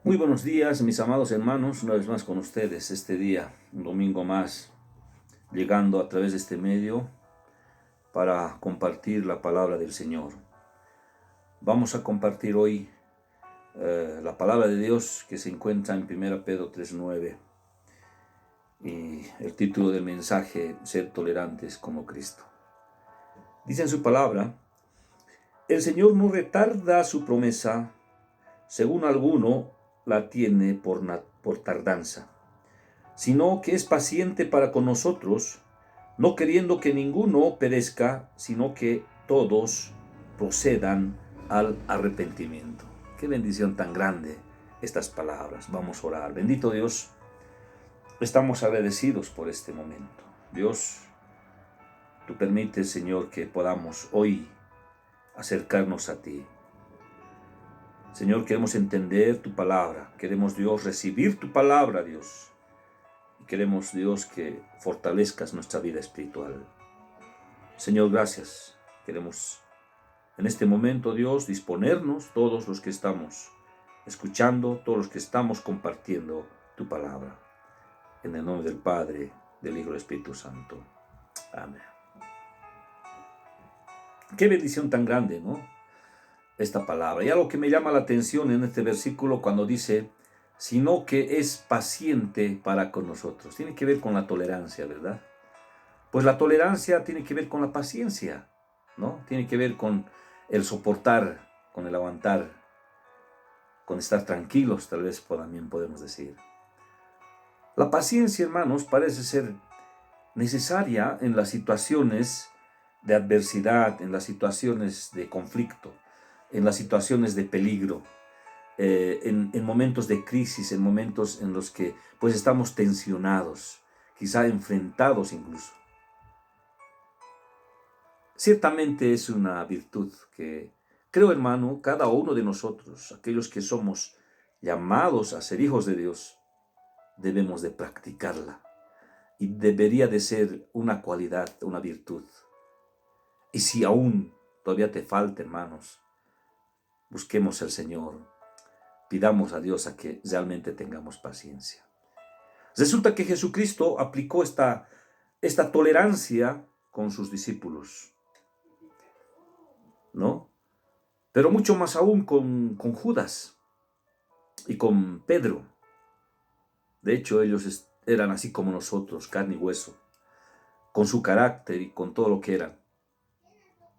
Muy buenos días, mis amados hermanos, una vez más con ustedes este día, un domingo más, llegando a través de este medio para compartir la palabra del Señor. Vamos a compartir hoy la palabra de Dios que se encuentra en 1 Pedro 3:9 y el título del mensaje, Ser tolerantes como Cristo. Dice en su palabra: el Señor no retarda su promesa, según alguno la tiene por tardanza, sino que es paciente para con nosotros, no queriendo que ninguno perezca, sino que todos procedan al arrepentimiento. Qué bendición tan grande estas palabras. Vamos a orar. Bendito Dios, estamos agradecidos por este momento. Dios, tú permites, Señor, que podamos hoy acercarnos a ti. Señor, queremos entender tu palabra. Queremos, Dios, recibir tu palabra, Dios. Queremos, Dios, que fortalezcas nuestra vida espiritual. Señor, gracias. Queremos en este momento, Dios, disponernos todos los que estamos escuchando, todos los que estamos compartiendo tu palabra. En el nombre del Padre, del Hijo y del Espíritu Santo. Amén. Qué bendición tan grande, ¿no? Esta palabra. Y algo que me llama la atención en este versículo cuando dice, sino que es paciente para con nosotros. Tiene que ver con la tolerancia, ¿verdad? Pues la tolerancia tiene que ver con la paciencia, ¿no? Tiene que ver con el soportar, con el aguantar, con estar tranquilos, tal vez también podemos decir. La paciencia, hermanos, parece ser necesaria en las situaciones de adversidad, en las situaciones de conflicto, en las situaciones de peligro, en momentos de crisis, en momentos en los que pues estamos tensionados, quizá enfrentados incluso. Ciertamente es una virtud que creo, hermano, cada uno de nosotros, aquellos que somos llamados a ser hijos de Dios, debemos de practicarla y debería de ser una cualidad, una virtud. Y si aún todavía te falta, hermanos, busquemos al Señor, pidamos a Dios a que realmente tengamos paciencia. Resulta que Jesucristo aplicó esta tolerancia con sus discípulos, ¿no? Pero mucho más aún con Judas y con Pedro. De hecho, ellos eran así como nosotros, carne y hueso, con su carácter y con todo lo que eran.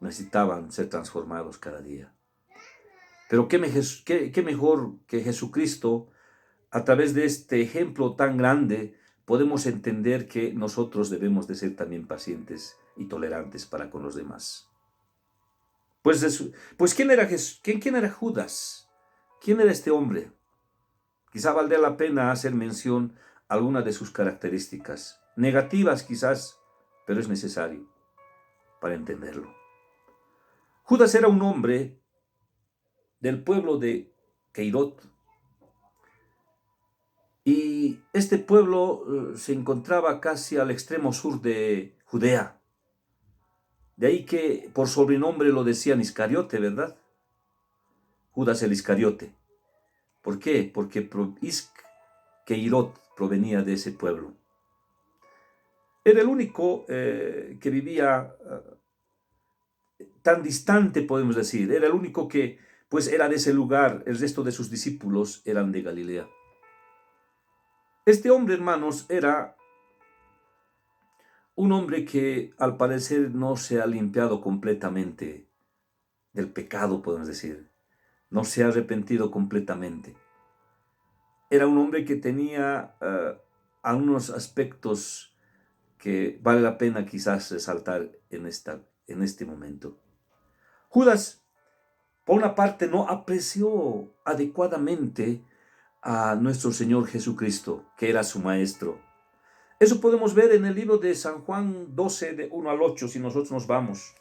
Necesitaban ser transformados cada día. Pero qué mejor que Jesucristo, a través de este ejemplo tan grande, podemos entender que nosotros debemos de ser también pacientes y tolerantes para con los demás. Pues ¿quién era Judas? ¿Quién era este hombre? Quizá valdría la pena hacer mención a algunas de sus características, negativas quizás, pero es necesario para entenderlo. Judas era un hombre del pueblo de Keirot, y este pueblo se encontraba casi al extremo sur de Judea. De ahí que por sobrenombre lo decían Iscariote, ¿verdad? Judas el Iscariote. ¿Por qué? Porque Keirot provenía de ese pueblo. Era el único que vivía tan distante, podemos decir. Era el único que pues era de ese lugar. El resto de sus discípulos eran de Galilea. Este hombre, hermanos, era un hombre que al parecer no se ha limpiado completamente del pecado, podemos decir. No se ha arrepentido completamente. Era un hombre que tenía algunos aspectos que vale la pena quizás resaltar en este momento. Judas, por una parte, no apreció adecuadamente a nuestro Señor Jesucristo, que era su maestro. Eso podemos ver en el libro de San Juan 12, de 1 al 8, si nosotros nos vamos.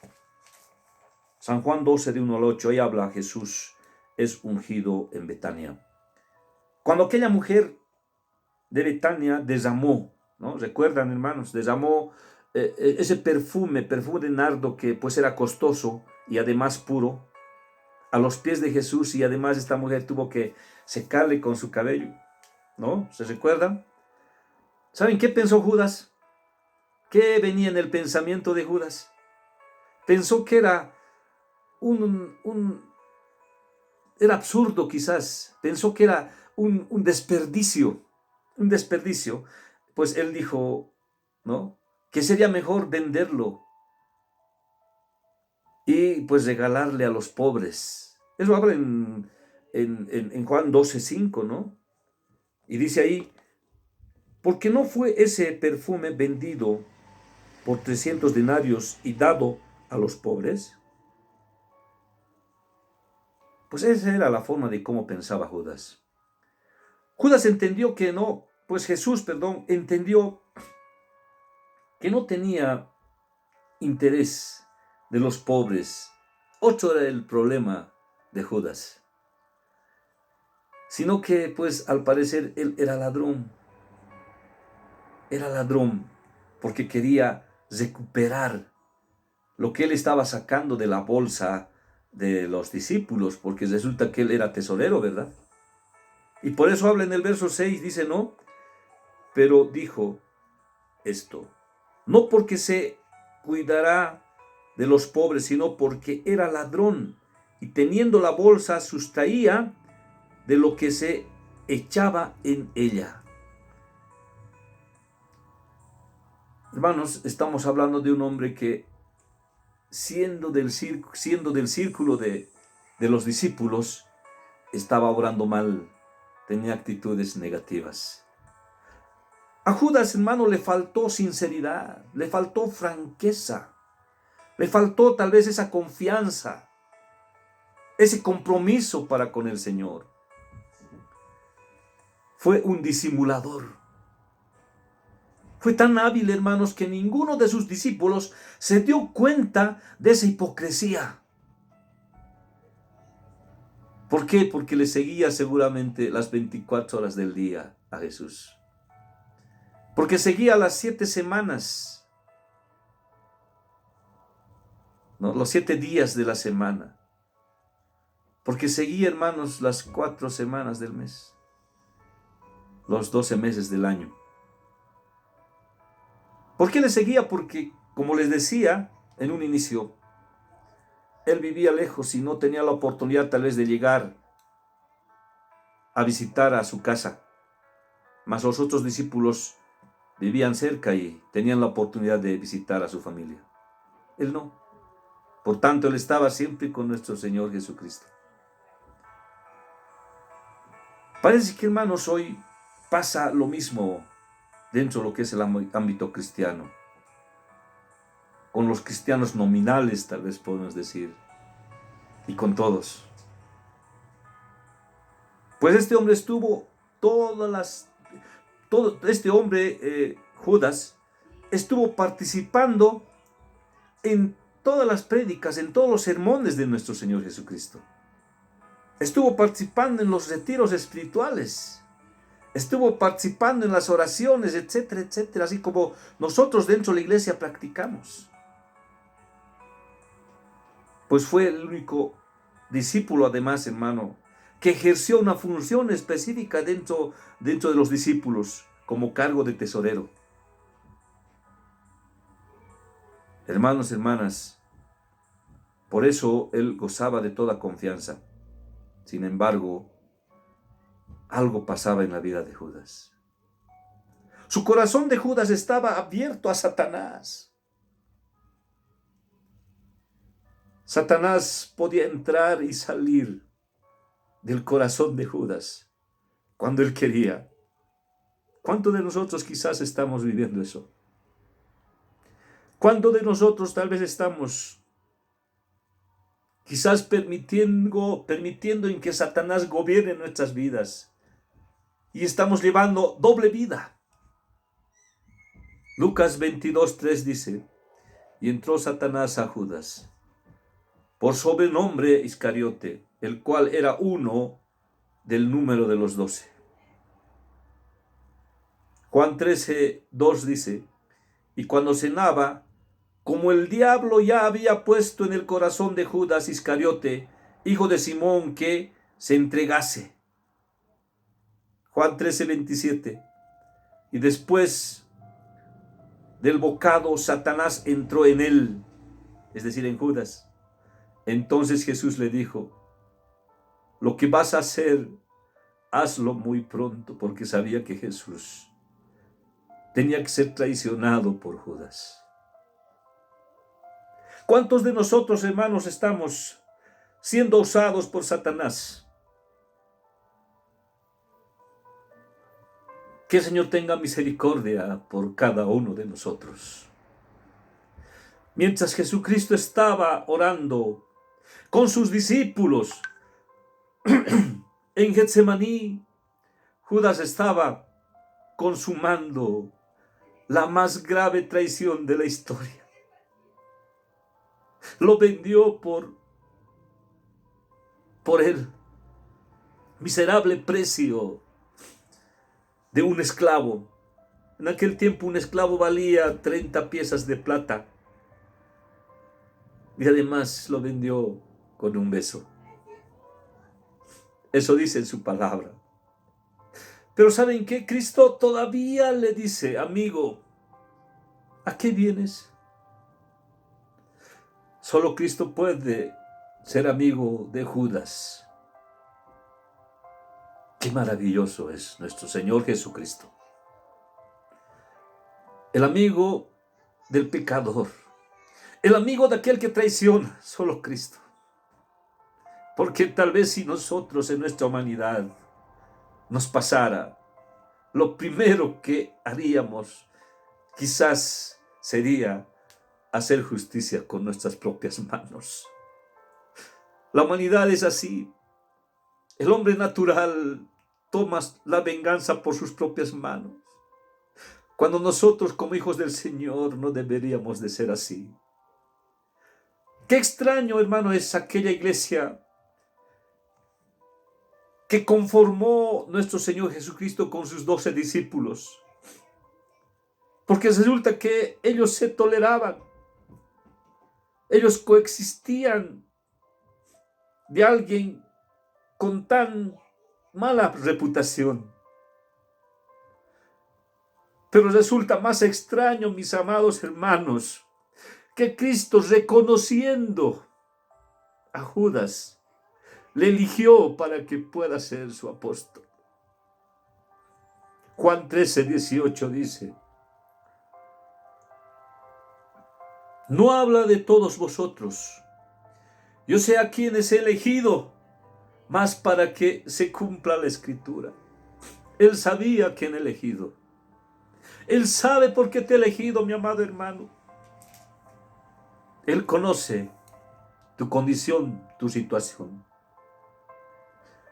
San Juan 12, de 1 al 8, ahí habla Jesús, es ungido en Betania. Cuando aquella mujer de Betania derramó, ¿no? ¿Recuerdan, hermanos? Derramó ese perfume de nardo que pues era costoso y además puro. a los pies de Jesús, y además esta mujer tuvo que secarle con su cabello, ¿no? ¿Se recuerdan? ¿Saben qué pensó Judas? ¿Qué venía en el pensamiento de Judas? Pensó que era era absurdo quizás, pensó que era un desperdicio, pues él dijo, ¿no? Que sería mejor venderlo y pues regalarle a los pobres. Eso habla en Juan 12:5, ¿no? Y dice ahí, ¿por qué no fue ese perfume vendido por 300 denarios y dado a los pobres? Pues esa era la forma de cómo pensaba Judas. Judas entendió que no, pues Jesús, entendió que no tenía interés de los pobres. Otro era el problema de Judas. Sino que, pues, al parecer, él era ladrón. Era ladrón porque quería recuperar lo que él estaba sacando de la bolsa de los discípulos, porque resulta que él era tesorero, ¿verdad? Y por eso habla en el verso 6, dice, no, pero dijo esto, no porque se cuidará de los pobres, sino porque era ladrón y teniendo la bolsa sustraía de lo que se echaba en ella. Hermanos, estamos hablando de un hombre que siendo del círculo de los discípulos, estaba obrando mal, tenía actitudes negativas. A Judas, hermano, le faltó sinceridad, le faltó franqueza, le faltó tal vez esa confianza, ese compromiso para con el Señor. Fue un disimulador. Fue tan hábil, hermanos, que ninguno de sus discípulos se dio cuenta de esa hipocresía. ¿Por qué? Porque le seguía seguramente las 24 horas del día a Jesús. Porque seguía las 7 semanas, ¿no? Los 7 días de la semana. Porque seguía, hermanos, las 4 semanas del mes. Los 12 meses del año. ¿Por qué le seguía? Porque, como les decía en un inicio, él vivía lejos y no tenía la oportunidad tal vez de llegar a visitar a su casa. Mas los otros discípulos vivían cerca y tenían la oportunidad de visitar a su familia. Él no. Por tanto, él estaba siempre con nuestro Señor Jesucristo. Parece que, hermanos, hoy pasa lo mismo dentro de lo que es el ámbito cristiano. Con los cristianos nominales, tal vez podemos decir, y con todos. Pues este hombre Judas, estuvo participando en todas las prédicas, en todos los sermones de nuestro Señor Jesucristo. Estuvo participando en los retiros espirituales. Estuvo participando en las oraciones, etcétera, etcétera, así como nosotros dentro de la iglesia practicamos. Pues fue el único discípulo, además, hermano, que ejerció una función específica dentro de los discípulos, como cargo de tesorero. Hermanos, hermanas, por eso él gozaba de toda confianza. Sin embargo, algo pasaba en la vida de Judas. Su corazón de Judas estaba abierto a Satanás. Satanás podía entrar y salir del corazón de Judas cuando él quería. ¿Cuántos de nosotros quizás estamos viviendo eso? ¿Cuántos de nosotros tal vez estamos quizás permitiendo en que Satanás gobierne nuestras vidas y estamos llevando doble vida? Lucas 22:3 dice, y entró Satanás a Judas, por sobrenombre Iscariote, el cual era uno del número de los 12. Juan 13:2 dice, y cuando cenaba, como el diablo ya había puesto en el corazón de Judas Iscariote hijo de Simón, que se entregase. Juan 13:27. Y después del bocado, Satanás entró en él, es decir, en Judas. Entonces Jesús le dijo: lo que vas a hacer, hazlo muy pronto, porque sabía que Jesús tenía que ser traicionado por Judas. ¿Cuántos de nosotros, hermanos, estamos siendo usados por Satanás? Que el Señor tenga misericordia por cada uno de nosotros. Mientras Jesucristo estaba orando con sus discípulos en Getsemaní, Judas estaba consumando la más grave traición de la historia. Lo vendió por el miserable precio de un esclavo. En aquel tiempo un esclavo valía 30 piezas de plata. Y además lo vendió con un beso. Eso dice en su palabra. Pero ¿saben qué? Cristo todavía le dice: amigo, ¿a qué vienes? Solo Cristo puede ser amigo de Judas. Qué maravilloso es nuestro Señor Jesucristo. El amigo del pecador. El amigo de aquel que traiciona. Solo Cristo. Porque tal vez si nosotros en nuestra humanidad nos pasara, lo primero que haríamos quizás sería hacer justicia con nuestras propias manos. La humanidad es así. El hombre natural toma la venganza por sus propias manos, cuando nosotros como hijos del Señor no deberíamos de ser así. Qué extraño, hermano, es aquella iglesia que conformó nuestro Señor Jesucristo con sus 12 discípulos. Porque resulta que ellos se toleraban. Ellos coexistían de alguien con tan mala reputación. Pero resulta más extraño, mis amados hermanos, que Cristo, reconociendo a Judas, le eligió para que pueda ser su apóstol. Juan 13:18 dice: no habla de todos vosotros, yo sé a quienes he elegido, mas para que se cumpla la escritura. Él sabía a quién he elegido. Él sabe por qué te he elegido, mi amado hermano. Él conoce tu condición, tu situación.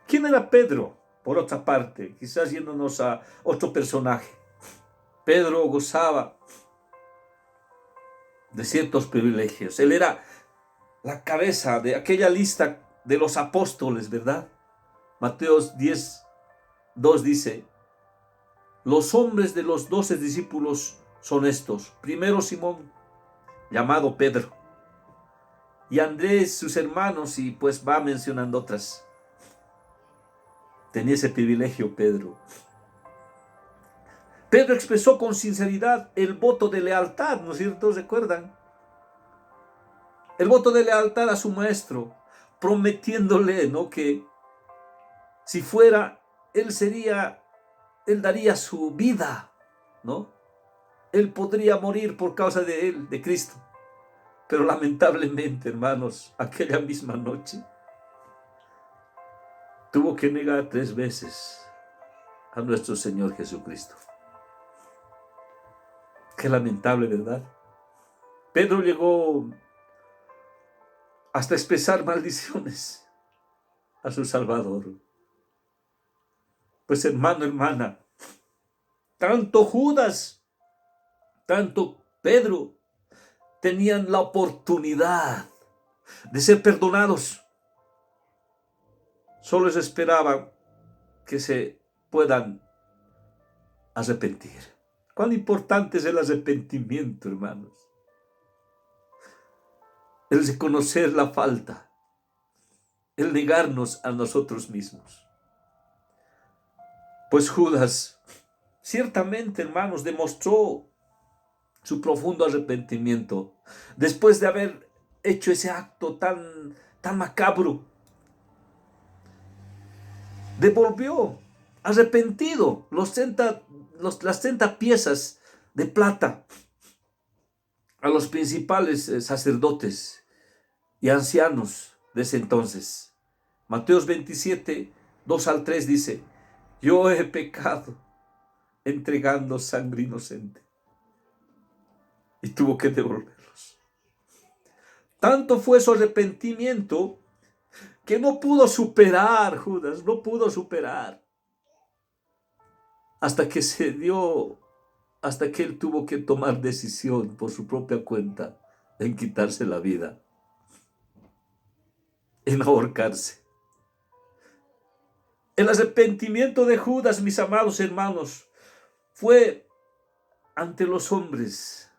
¿Quién era Pedro? Por otra parte, quizás yéndonos a otro personaje. Pedro gozaba de ciertos privilegios. Él era la cabeza de aquella lista de los apóstoles, ¿verdad? Mateo 10:2 dice: los hombres de los 12 discípulos son estos. Primero Simón, llamado Pedro, y Andrés, sus hermanos, y pues va mencionando otras. Tenía ese privilegio Pedro. Pedro expresó con sinceridad el voto de lealtad, ¿no es cierto? ¿Recuerdan? El voto de lealtad a su maestro, prometiéndole, ¿no?, que si fuera, él daría su vida, ¿no? Él podría morir por causa de él, de Cristo. Pero lamentablemente, hermanos, aquella misma noche tuvo que negar 3 veces a nuestro Señor Jesucristo. Qué lamentable, ¿verdad? Pedro llegó hasta expresar maldiciones a su Salvador. Pues hermano, hermana, tanto Judas, tanto Pedro tenían la oportunidad de ser perdonados. Solo les esperaban que se puedan arrepentir. Cuán importante es el arrepentimiento, hermanos. El reconocer la falta. el negarnos a nosotros mismos. Pues Judas ciertamente, hermanos, demostró su profundo arrepentimiento después de haber hecho ese acto tan macabro. Devolvió arrepentido las 30 piezas de plata a los principales sacerdotes y ancianos de ese entonces. Mateos 27, 2 al 3 dice: yo he pecado entregando sangre inocente. Y tuvo que devolverlos. Tanto fue su arrepentimiento que no pudo superar, Judas, no pudo superar. Hasta que él tuvo que tomar decisión por su propia cuenta en quitarse la vida, en ahorcarse. El arrepentimiento de Judas, mis amados hermanos, fue ante los hombres,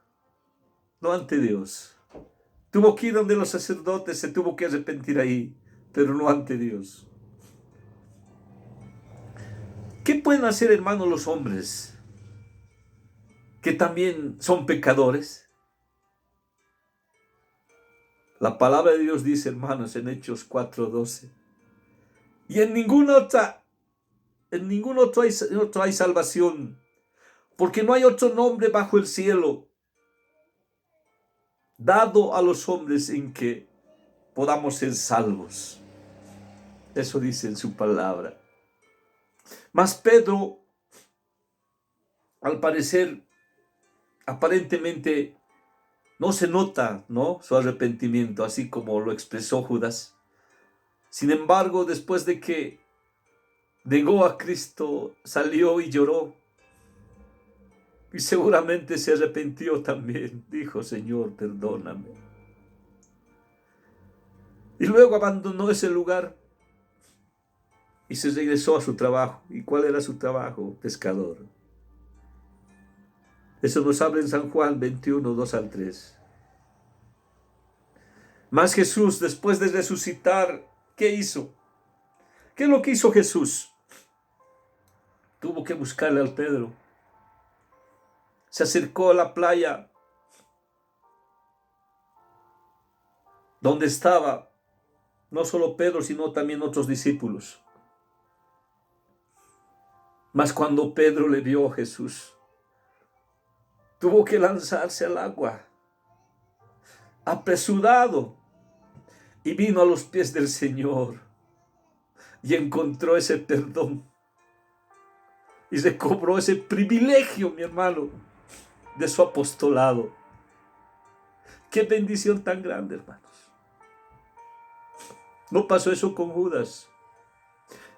no ante Dios. Tuvo que ir donde los sacerdotes, se tuvo que arrepentir ahí, pero no ante Dios. ¿Qué pueden hacer, hermanos, los hombres que también son pecadores? La palabra de Dios dice, hermanos, en Hechos 4:12, y en ningún otro hay salvación, porque no hay otro nombre bajo el cielo dado a los hombres en que podamos ser salvos. Eso dice en su palabra. Mas Pedro, al parecer, aparentemente no se nota, ¿no?, su arrepentimiento, así como lo expresó Judas. Sin embargo, después de que negó a Cristo, salió y lloró. Y seguramente se arrepintió también. Dijo: Señor, perdóname. Y luego abandonó ese lugar y se regresó a su trabajo. ¿Y cuál era su trabajo? Pescador. Eso nos habla en San Juan 21, 2 al 3. Mas Jesús, después de resucitar, ¿qué hizo? ¿Qué es lo que hizo Jesús? Tuvo que buscarle al Pedro. Se acercó a la playa donde estaba no solo Pedro, sino también otros discípulos. Mas cuando Pedro le vio a Jesús, tuvo que lanzarse al agua, apresurado, y vino a los pies del Señor y encontró ese perdón y recobró ese privilegio, mi hermano, de su apostolado. Qué bendición tan grande, hermanos. No pasó eso con Judas,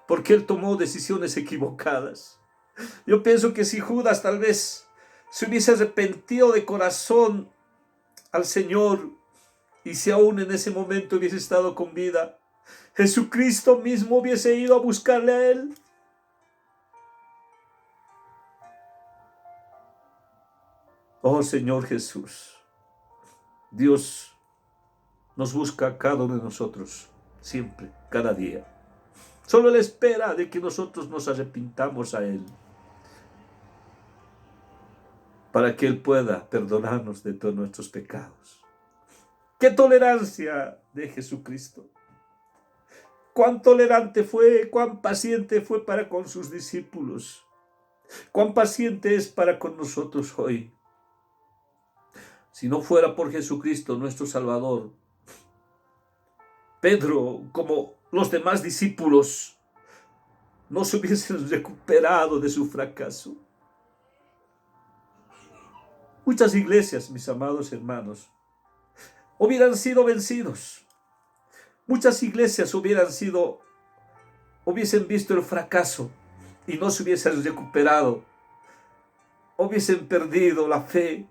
porque él tomó decisiones equivocadas. Yo pienso que si Judas tal vez se hubiese arrepentido de corazón al Señor, y si aún en ese momento hubiese estado con vida, Jesucristo mismo hubiese ido a buscarle a él. Oh Señor Jesús, Dios nos busca a cada uno de nosotros, siempre, cada día. Solo Él espera de que nosotros nos arrepintamos a Él, para que Él pueda perdonarnos de todos nuestros pecados. ¡Qué tolerancia de Jesucristo! Cuán tolerante fue, cuán paciente fue para con sus discípulos, cuán paciente es para con nosotros hoy. Si no fuera por Jesucristo, nuestro Salvador, Pedro, como los demás discípulos, no se hubiesen recuperado de su fracaso. Muchas iglesias, mis amados hermanos, hubieran sido vencidos. Muchas iglesias hubiesen visto el fracaso y no se hubiesen recuperado. Hubiesen perdido la fe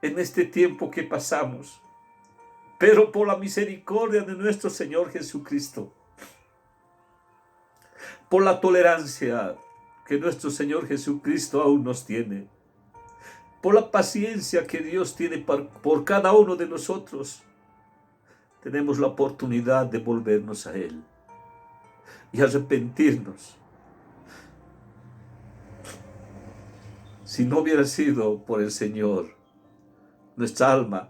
en este tiempo que pasamos. Pero por la misericordia de nuestro Señor Jesucristo, por la tolerancia que nuestro Señor Jesucristo aún nos tiene, por la paciencia que Dios tiene por cada uno de nosotros, tenemos la oportunidad de volvernos a Él y arrepentirnos. Si no hubiera sido por el Señor, nuestra alma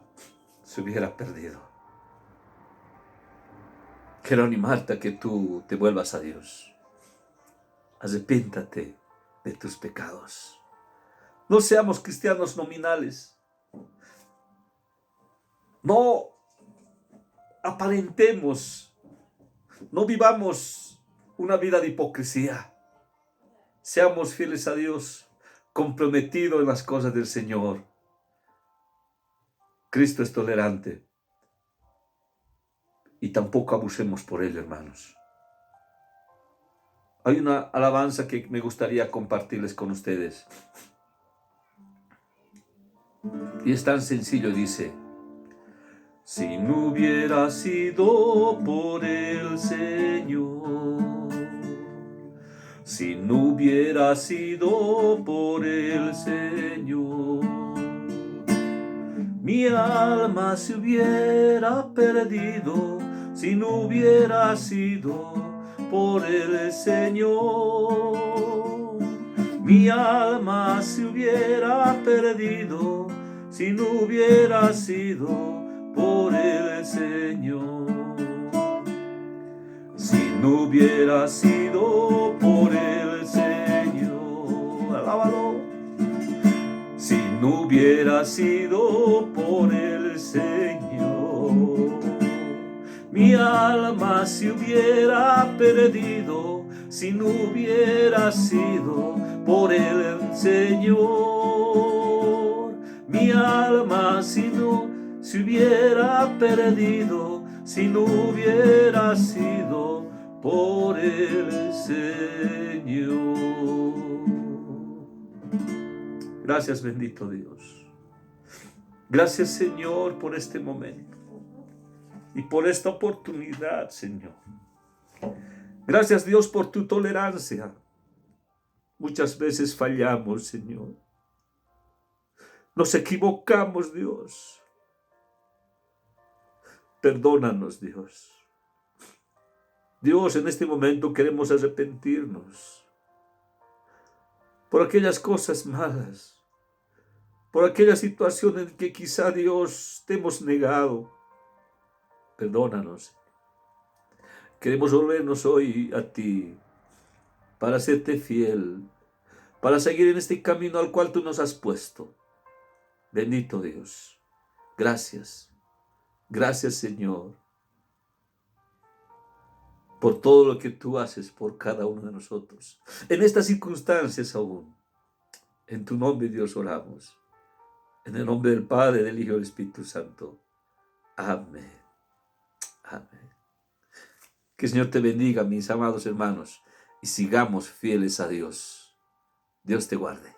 se hubiera perdido. Quiero animarte a que tú te vuelvas a Dios. Arrepéntate de tus pecados. No seamos cristianos nominales. No aparentemos. No vivamos una vida de hipocresía. Seamos fieles a Dios, comprometidos en las cosas del Señor. Cristo es tolerante. Y tampoco abusemos por Él, hermanos. Hay una alabanza que me gustaría compartirles con ustedes. Y es tan sencillo, dice: si no hubiera sido por el Señor, si no hubiera sido por el Señor, mi alma se hubiera perdido. Si no hubiera sido por el Señor, mi alma se hubiera perdido. Si no hubiera sido por el Señor, si no hubiera sido por el Señor, alábalo. Si no hubiera sido por el Señor, mi alma se hubiera perdido. Si no hubiera sido por el Señor, mi alma si no se hubiera perdido. Si no hubiera sido por el Señor. Gracias, bendito Dios. Gracias, Señor, por este momento y por esta oportunidad, Señor. Gracias, Dios, por tu tolerancia. Muchas veces fallamos, Señor. Nos equivocamos, Dios. Perdónanos, Dios. Dios, en este momento queremos arrepentirnos por aquellas cosas malas, por aquellas situaciones que quizá, Dios, te hemos negado. Perdónanos. Queremos volvernos hoy a ti para serte fiel, para seguir en este camino al cual tú nos has puesto. Bendito Dios. Gracias. Gracias, Señor, por todo lo que tú haces por cada uno de nosotros. En estas circunstancias aún, en tu nombre, Dios, oramos. En el nombre del Padre, del Hijo y del Espíritu Santo. Amén. Amén. Que el Señor te bendiga, mis amados hermanos, y sigamos fieles a Dios. Dios te guarde.